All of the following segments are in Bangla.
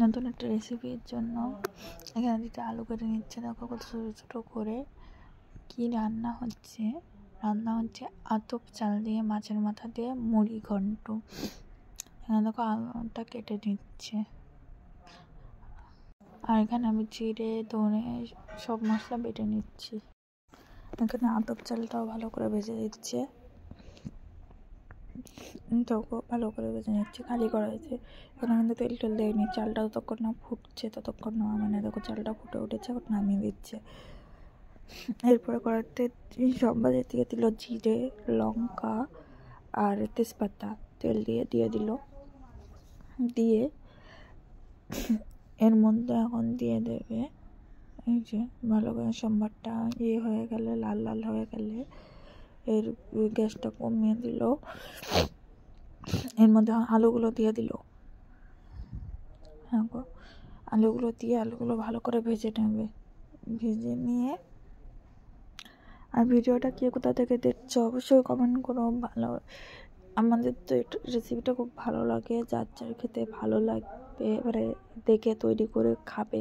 নতুন একটা রেসিপির জন্য এখানে দুটো আলু কেটে নিচ্ছে। দেখো কত ছোটো ছোটো করে। কি রান্না হচ্ছে আতপ চাল দিয়ে মাছের মাথা দিয়ে মুড়ি ঘন্ট। এখানে দেখো আলুটা কেটে নিচ্ছে, আর এখানে আমি জিরে ধনে সব মশলা বেটে নিচ্ছি। এখানে আতপ চালটাও ভালো করে ভেজে দিচ্ছে, ভালো করে ভেজে নিচ্ছে খালি কড়াইতে। এখানে কিন্তু তেল টেল দেয়নি। চালটা যতক্ষণ না ফুটছে ততক্ষণ মানে দেখো চালটা ফুটে উঠেছে, এখন নামিয়ে দিচ্ছে। এরপরে কড়াইতে সব বাজে দিয়ে দিল জিরে লঙ্কা আর তেজপাতা, তেল দিয়ে দিল। দিয়ে এর মধ্যে এখন দিয়ে দেবে এই যে ভালো করে সম্বারটা হয়ে গেলে লাল লাল হয়ে গেলে এর গ্যাসটা কমিয়ে দিল। এর মধ্যে আলুগুলো দিয়ে দিল। হ্যাঁ গো, আলুগুলো ভালো করে ভেজে নেবে। ভেজে নিয়ে আর ভিডিওটা কে কোথা থেকে দেখছো অবশ্যই কমেন্ট করো। ভালো, আমাদের তো রেসিপিটা খুব ভালো লাগে, যার খেতে ভালো লাগবে এবারে দেখে তৈরি করে খাবে,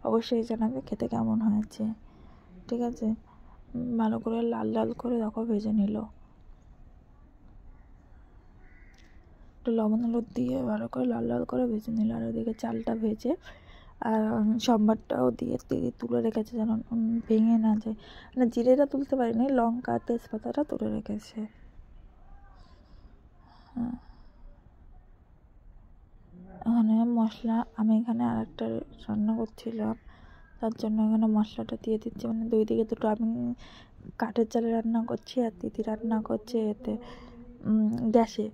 অবশ্যই জানাবে খেতে কেমন হয়েছে। ঠিক আছে, ভালো করে লাল লাল করে দেখো ভেজে নিল। একটু লবণ হলুদ দিয়ে ভালো করে লাল লাল করে ভেজে নিল। আর ওদিকে চালটা ভেজে আর সম্বারটাও দিয়ে তুলে রেখেছে যেন ভেঙে না যায়। মানে জিরেটা তুলতে পারিনি, লঙ্কা তেজপাতাটা তুলে রেখেছে। হ্যাঁ, এখানে মশলা আমি এখানে আর একটা রান্না করছিলাম, তার জন্য এখানে মশলাটা দিয়ে দিচ্ছি। মানে দুই দিকে দুটো, আমি কাঠের চালে রান্না করছি আর দিদি রান্না করছে এতে গ্যাসে,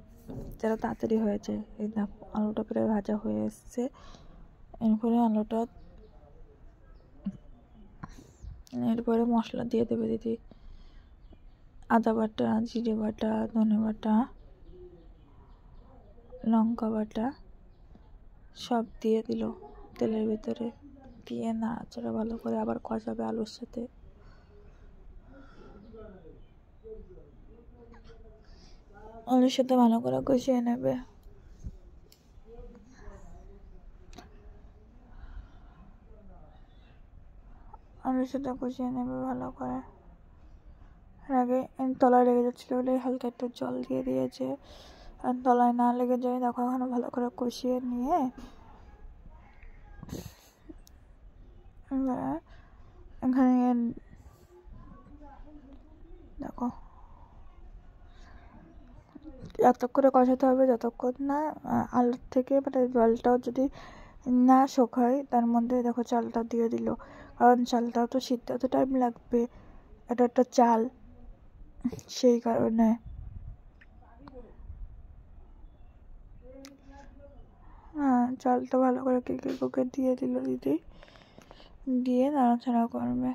যারা তাড়াতাড়ি হয়েছে। এই দেখো আলুটা প্রায় ভাজা হয়ে এসছে। এরপরে মশলা দিয়ে দেবে দিদি। আদা বাটা, জিরে বাটা, ধনে বাটা, লঙ্কা বাটা সব দিয়ে দিল তেলের ভিতরে। দিয়ে নাড়াচাড়া ভালো করে আবার কষাবে আলুর সাথে। আলুর সাথে ভালো করে কষিয়ে নেবে। আলুর সাথে কষিয়ে নেবে ভালো করে। আগে তলায় লেগে যাচ্ছিলো বলে হালকা একটু জল দিয়ে দিয়েছে, আর তলায় না লেগে যায়। দেখো এখানে ভালো করে কষিয়ে নিয়ে এখানে দেখো এত করে কষাতে হবে যতক্ষণ না আলুর থেকে মানে জলটাও যদি না শুকায়। তার মধ্যে দেখো চালটা দিয়ে দিল, কারণ চালটাও তো সিদ্ধ হতে টাইম লাগবে, এটা একটা চাল, সেই কারণে। হ্যাঁ, চালটা ভালো করে কেকে দিয়ে দিল দিদি। দিয়ে নাড়াচাড়া করবে।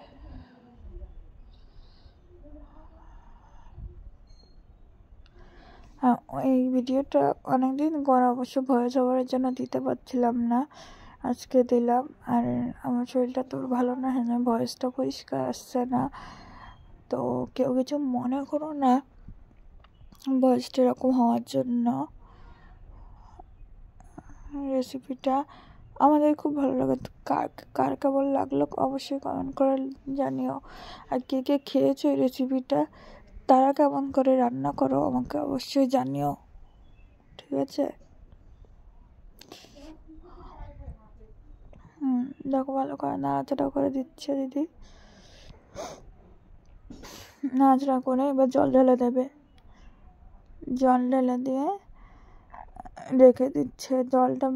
এই ভিডিওটা অনেকদিন পর অবশ্য ভয়েস ওভারের জন্য দিতে পারছিলাম না, আজকে দিলাম। আর আমার শরীরটা তোর ভালো না, হ্যাঁ ভয়েসটা পরিষ্কার আসছে না, তো কেউ কিছু মনে করো না ভয়েসটা এরকম হওয়ার জন্য। রেসিপিটা আমাদের খুব ভালো লাগে, কার কেমন লাগলো অবশ্যই কমেন্ট করে জানিও। আর কে কে খেয়েছো এই রেসিপিটা, তারা কেমন করে রান্না করো আমাকে অবশ্যই জানিও। ঠিক আছে, দেখো ভালো করে নাড়াচাড়া করে দিচ্ছে দিদি। নাড়াচাড়া করে এবার জল ঢেলে দেবে। জল ঢেলে দিয়ে রেখে দিচ্ছে, জলটা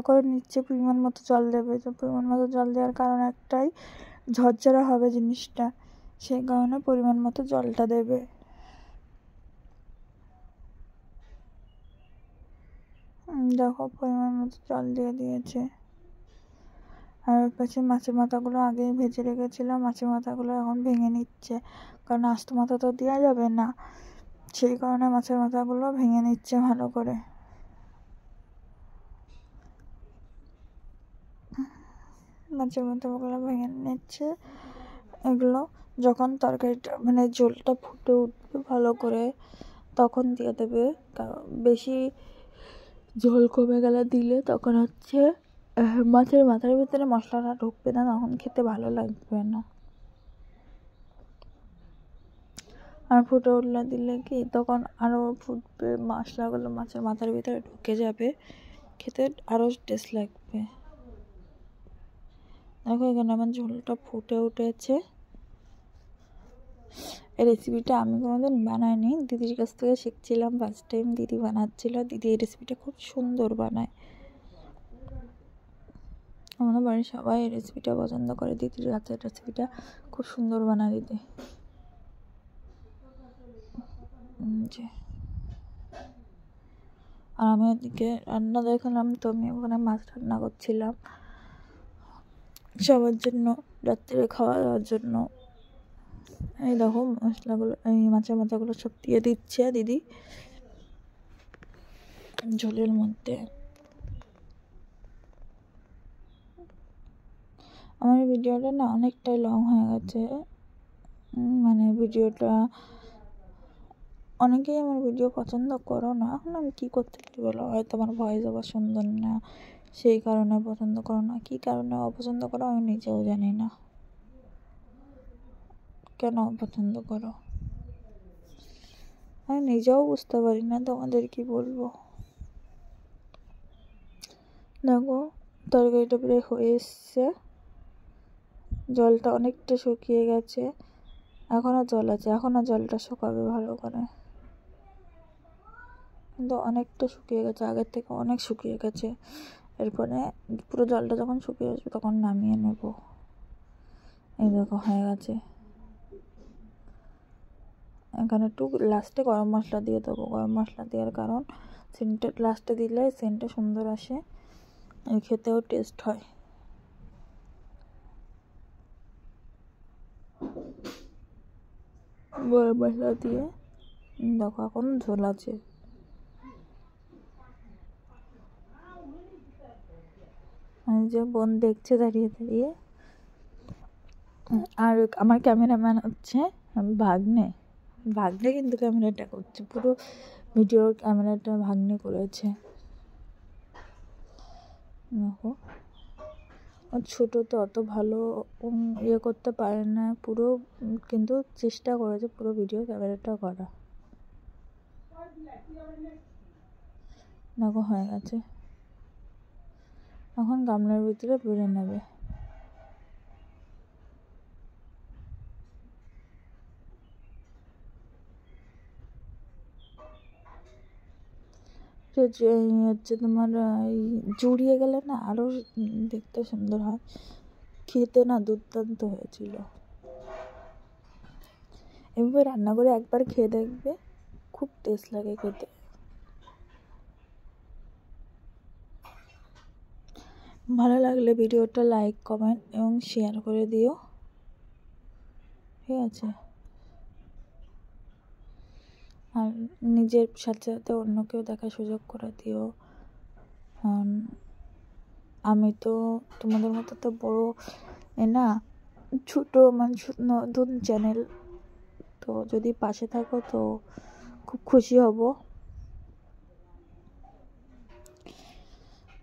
করে নিচ্ছে। পরিমাণ মতো জল দেবে। পরিমাণ মতো জল দেওয়ার কারণ একটাই, ঝরঝরা হবে জিনিসটা, সেই কারণে পরিমাণ মতো জলটা দেবে। দেখো পরিমাণ মতো জল দিয়ে দিয়েছে। আর পাশে মাছের মাথাগুলো আগেই ভেজে রেখেছিলাম, মাছের মাথাগুলো এখন ভেঙে নিচ্ছে, কারণ আস্ত মাথা তো দেওয়া যাবে না, সেই কারণে মাছের মাথাগুলো ভেঙে নিচ্ছে ভালো করে। মাছের মাথাগুলো ভেঙে নিচ্ছে। এগুলো যখন তরকারিটা মানে ঝোলটা ফুটে উঠবে ভালো করে তখন দিয়ে দেবে। বেশি ঝোল কমে গেলে দিলে তখন মাছের মাথার ভিতরে মশলাটা ঢুকবে না, তখন খেতে ভালো লাগবে না। আর ফুটে উঠলে দিলে কি তখন আরও ফুটবে, মশলাগুলো মাছের মাথার ভিতরে ঢুকে যাবে, খেতে আরও টেস্ট লাগবে। দেখো এখানে আমার ঝোলটা ফুটে উঠেছে। এই রেসিপিটা আমি কোনোদিন বানাইনি, দিদির কাছ থেকে শিখছিলাম, ফার্স্ট টাইম দিদি বানাচ্ছিল। দিদি এই রেসিপিটা খুব সুন্দর বানায়, আমাদের বাড়ির সবাই এই রেসিপিটা পছন্দ করে। দিদির কাছে রেসিপিটা খুব সুন্দর বানায় দিদি। আর আমি ওদিকে রান্না দেখালাম, তো আমি ওখানে মাছ রান্না করছিলাম সবার জন্য, রাত্রে খাওয়া দাওয়ার জন্য। এই দেখো মশলাগুলো, এই মাছের মাথাগুলো সব দিয়ে দিচ্ছে দিদি ঝোলের মধ্যে। আমার ভিডিওটা না অনেকটাই লং হয়ে গেছে, মানে ভিডিওটা অনেকেই আমার ভিডিও পছন্দ করো না। এখন আমি কী করতে পারি বলো, হয়তো আমার ভয়েস আবার সুন্দর না, সেই কারণে পছন্দ করো না। কী কারণে অপছন্দ করো আমি নিজেও জানি না, কেন অপছন্দ করো আমি নিজেও বুঝতে পারি না, তোমাদের কি বলবো। দেখো তরকারিটা প্রায় হয়ে এসছে, জলটা অনেকটা শুকিয়ে গেছে, এখনও জল আছে, এখনও জলটা শুকাবে ভালো করে, কিন্তু অনেকটা শুকিয়ে গেছে, আগের থেকে অনেক শুকিয়ে গেছে। এরপরে পুরো জলটা যখন শুকিয়ে আসবে তখন নামিয়ে নেব। এই দেখো হয়ে গেছে। এখানে একটু লাস্টে গরম মশলা দিয়ে দেবো, গরম মশলা দেওয়ার কারণ সেন্টটা লাস্টে দিলে সেন্টটা সুন্দর আসে, খেতেও টেস্ট হয়। গরম মশলা দিয়ে দেখো এখন ঝোল আছে। যে বোন দেখছে দাঁড়িয়ে দাঁড়িয়ে, আর আমার ক্যামেরাম্যান হচ্ছে ভাগ্নে। ভাগ্নে কিন্তু ক্যামেরাটা করছে, পুরো ভিডিওর ক্যামেরাটা ভাগ্নে করেছে। দেখো ছোটো তো অত ভালো ইয়ে করতে পারে না পুরো, কিন্তু চেষ্টা করেছে পুরো ভিডিও ক্যামেরাটা করা। দেখো হয়ে গেছে, এখন গামলার ভিতরে বেড়ে নেবে। হচ্ছে তোমার জুড়িয়ে গেলে না আরও দেখতে সুন্দর হয়, খেতে না দুর্দান্ত হয়েছিল। এভাবে রান্না করে একবার খেয়ে দেখবে, খুব টেস্ট লাগে খেতে। ভালো লাগলে ভিডিওটা লাইক কমেন্ট এবং শেয়ার করে দিও, ঠিক আছে। আর নিজের সাথে সাথে অন্যকেও দেখার সুযোগ করে দিও। আমি তো তোমাদের মতো তো বড় না, ছোটো মানুষ, নতুন চ্যানেল, তো যদি পাশে থাকো তো খুব খুশি হব,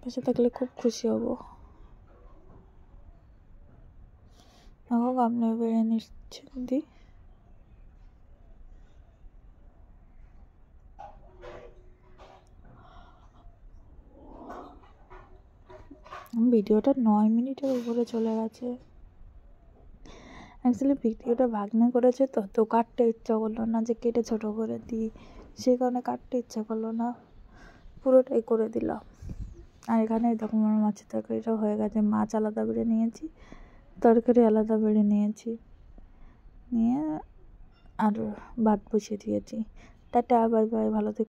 পাশে থাকলে খুব খুশি হব। দেখো গামলা বেড়ে নিচ্ছে দিদি। ভিডিওটা 9 মিনিটের উপরে চলে গেছে। অ্যাকচুয়ালি ভিডিওটা ভাগ্নে করেছে, তো কাটতে ইচ্ছা করলো না, যে কেটে ছোটো করে দিই, সেই কারণে কাটতে ইচ্ছা করলো না, পুরোটাই করে দিলাম। আর এখানে দেখো আমার মাছের তরকারিটা হয়ে গেছে, মাছ আলাদা বেড়ে নিয়েছি, তরকারি আলাদা বেড়ে নিয়েছি, নিয়ে আর ভাত বসিয়ে দিয়েছি। টাটা, বাই বাই, ভালো থেকো।